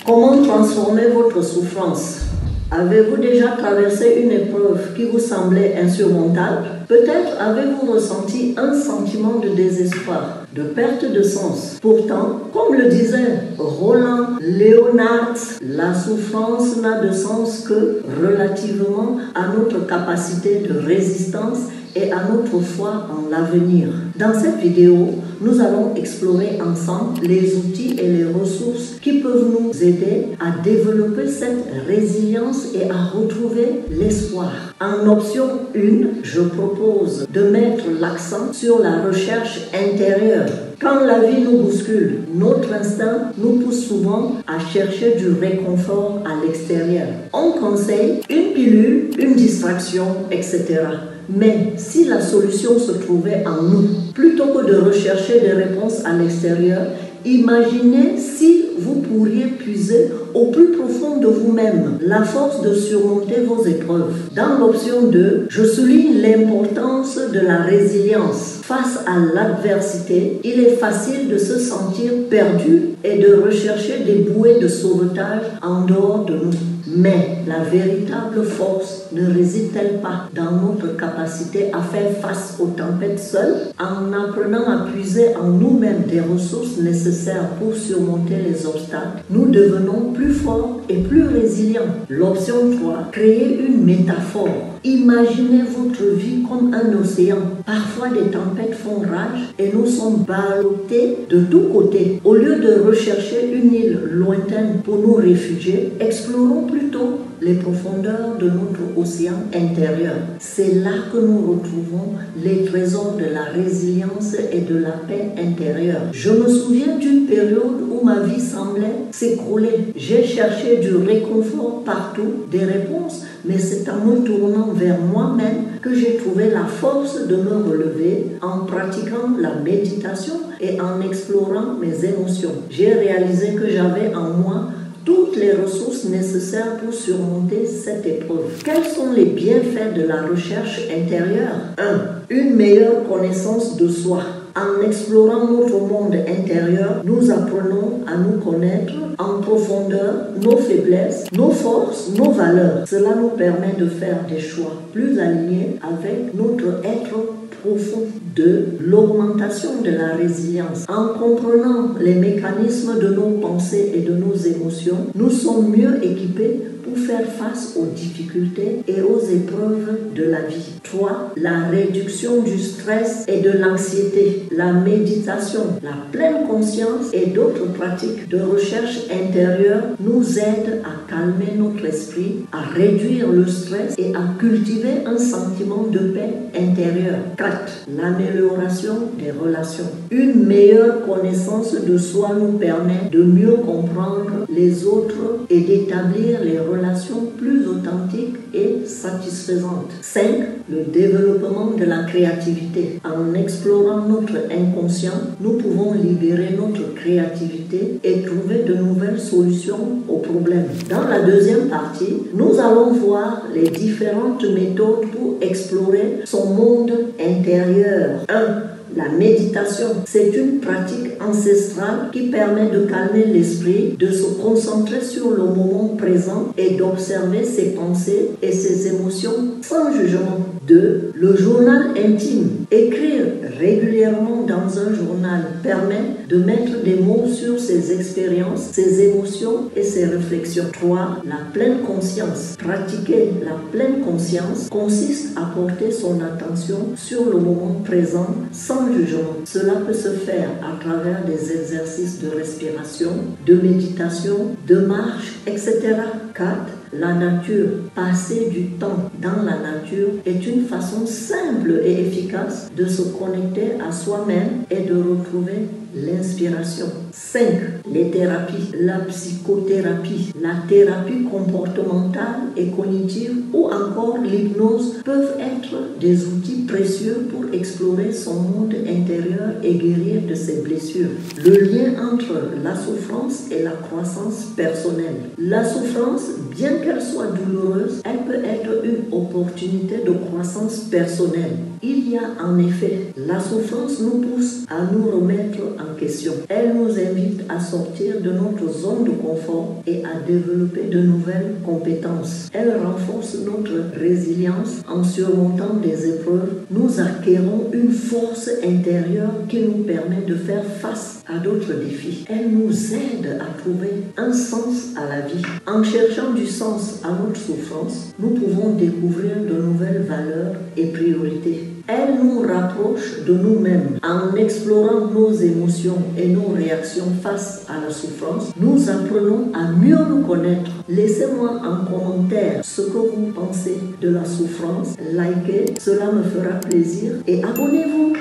Comment transformer votre souffrance? Avez-vous déjà traversé une épreuve qui vous semblait insurmontable? Peut-être avez-vous ressenti un sentiment de désespoir, de perte de sens. Pourtant, comme le disait Roland Léonard, la souffrance n'a de sens que relativement à notre capacité de résistance et à notre foi en l'avenir. Dans cette vidéo, nous allons explorer ensemble les outils et les ressources qui peuvent nous aider à développer cette résilience et à retrouver l'espoir. En option 1, je propose de mettre l'accent sur la recherche intérieure. Quand la vie nous bouscule, notre instinct nous pousse souvent à chercher du réconfort à l'extérieur. On conseille une pilule, une distraction, etc. Mais si la solution se trouvait en nous, plutôt que de rechercher des réponses à l'extérieur, imaginez si vous pourriez puiser au plus profond de vous-même la force de surmonter vos épreuves. Dans l'option 2, je souligne l'importance de la résilience. Face à l'adversité, il est facile de se sentir perdu et de rechercher des bouées de sauvetage en dehors de nous. Mais la véritable force ne réside-t-elle pas dans notre capacité à faire face aux tempêtes seules? En apprenant à puiser en nous-mêmes des ressources nécessaires pour surmonter les obstacles, nous devenons plus forts et plus résilients. L'option 3, créer une métaphore. Imaginez votre vie comme un océan. Parfois, des tempêtes font rage et nous sommes ballottés de tous côtés. Au lieu de rechercher une île lointaine pour nous réfugier, explorons plutôt les profondeurs de notre océan intérieur. C'est là que nous retrouvons les trésors de la résilience et de la paix intérieure. Je me souviens d'une période où ma vie semblait s'écrouler. J'ai cherché du réconfort partout, des réponses, mais c'est en me tournant vers moi-même que j'ai trouvé la force de me relever en pratiquant la méditation et en explorant mes émotions. J'ai réalisé que j'avais en moi toutes les ressources nécessaires pour surmonter cette épreuve. Quels sont les bienfaits de la recherche intérieure? 1. Une meilleure connaissance de soi. En explorant notre monde intérieur, nous apprenons à nous connaître en profondeur, nos faiblesses, nos forces, nos valeurs. Cela nous permet de faire des choix plus alignés avec notre être profond. 2. L'augmentation de la résilience. En comprenant les mécanismes de nos pensées et de nos émotions, nous sommes mieux équipés pour faire face aux difficultés et aux épreuves de la vie. 3. La réduction du stress et de l'anxiété. La méditation, la pleine conscience et d'autres pratiques de recherche intérieure nous aident à calmer notre esprit, à réduire le stress et à cultiver un sentiment de paix intérieure. 4. L'amélioration des relations. Une meilleure connaissance de soi nous permet de mieux comprendre les autres et d'établir les relations plus authentiques et satisfaisantes. 5. Le développement de la créativité. En explorant notre inconscient, nous pouvons libérer notre créativité et trouver de nouvelles solutions aux problèmes. Dans la deuxième partie, nous allons voir les différentes méthodes pour explorer son monde intérieur. 1. La méditation, c'est une pratique ancestrale qui permet de calmer l'esprit, de se concentrer sur le moment présent et d'observer ses pensées et ses émotions sans jugement. 2. Le journal intime. Écrire régulièrement dans un journal permet de mettre des mots sur ses expériences, ses émotions et ses réflexions. 3. La pleine conscience. Pratiquer la pleine conscience consiste à porter son attention sur le moment présent sans jugement. Cela peut se faire à travers des exercices de respiration, de méditation, de marche, etc. 4. La nature. Passer du temps dans la nature est une façon simple et efficace de se connecter à soi-même et de retrouver l'inspiration. 5. Les thérapies. La psychothérapie, la thérapie comportementale et cognitive ou encore l'hypnose peuvent être des outils précieux pour explorer son monde intérieur et guérir de ses blessures. Le lien entre la souffrance et la croissance personnelle. La souffrance, bien qu'elle soit douloureuse, elle peut être une opportunité de croissance personnelle. Il y a en effet, la souffrance nous pousse à nous remettre en question. Elle nous invite à sortir de notre zone de confort et à développer de nouvelles compétences. Elle renforce notre résilience en surmontant des épreuves. Nous acquérons une force intérieure qui nous permet de faire face à d'autres défis. Elle nous aide à trouver un sens à la vie. En cherchant du sens à notre souffrance, nous pouvons découvrir de nouvelles valeurs et priorités. Elle nous rapproche de nous-mêmes. En explorant nos émotions et nos réactions face à la souffrance, nous apprenons à mieux nous connaître. Laissez-moi en commentaire ce que vous pensez de la souffrance. Likez, cela me fera plaisir et abonnez-vous.